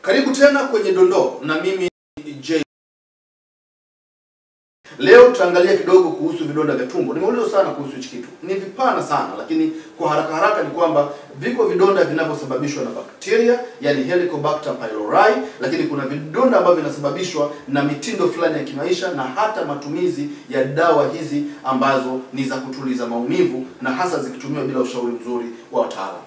Karibu tena kwenye dondoo na mimi J. Leo tutaangalia kidogo kuhusu vidonda vya tumbo. Nimeulizwa sana kuhusu hichi kitu. Ni vipana sana, lakini kwa haraka ni kwamba viko vidonda vinavyosababishwa na bakteria, yani Helicobacter pylori, lakini kuna vidonda ambavyo vinasababishwa na mitindo fulani ya kimaisha na hata matumizi ya dawa hizi ambazo ni za kutuliza maumivu na hasa zikitumiwa bila ushauri mzuri wa wataalamu.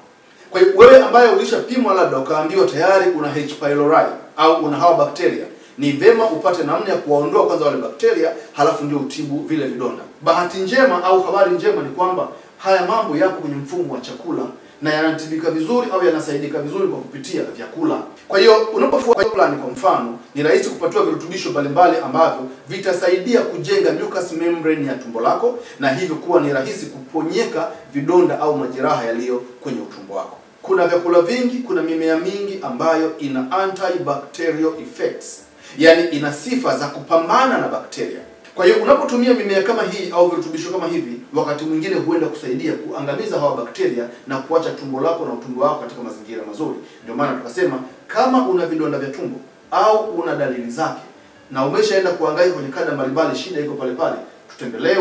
Kwa hiyo wewe ambaye ulishapimwa labda ukaambiwa tayari una H. pylori au una hawa bakteria, ni vema upate namna ya kuwaondoa kwanza wale bakteria, halafu ndio utibu vile vidonda. Bahati njema au habari njema ni kwamba haya mambo yako kwenye mfumo wa chakula na yanatibika vizuri au yanasaidika vizuri kwa kupitia vyakula. Kwa hiyo unapofuata plan kwa mfano, ni rahisi kupatiwa virutubisho mbalimbali ambavyo vitasaidia kujenga mucous membrane ya tumbo lako na hivyo kuwa ni rahisi kuponyeka vidonda au majeraha yaliyo kwenye utumbo wako. Kuna vyakula vingi, kuna mimea mingi ambayo ina antibacterial effects. Yani ina sifa za kupambana na bakteria. Kwa hiyo unapotumia mimea kama hii au virutubisho kama hivi, wakati mwingine huenda kusaidia kuangamiza hawa bakteria na kuacha tumbo lako na utumbo wako katika mazingira mazuri. Ndio maana tukasema kama una vidonda vya tumbo au una dalili zake na umeshaenda kuangalia kwenye kada mbalimbali, shida iko pale pale, tutembelee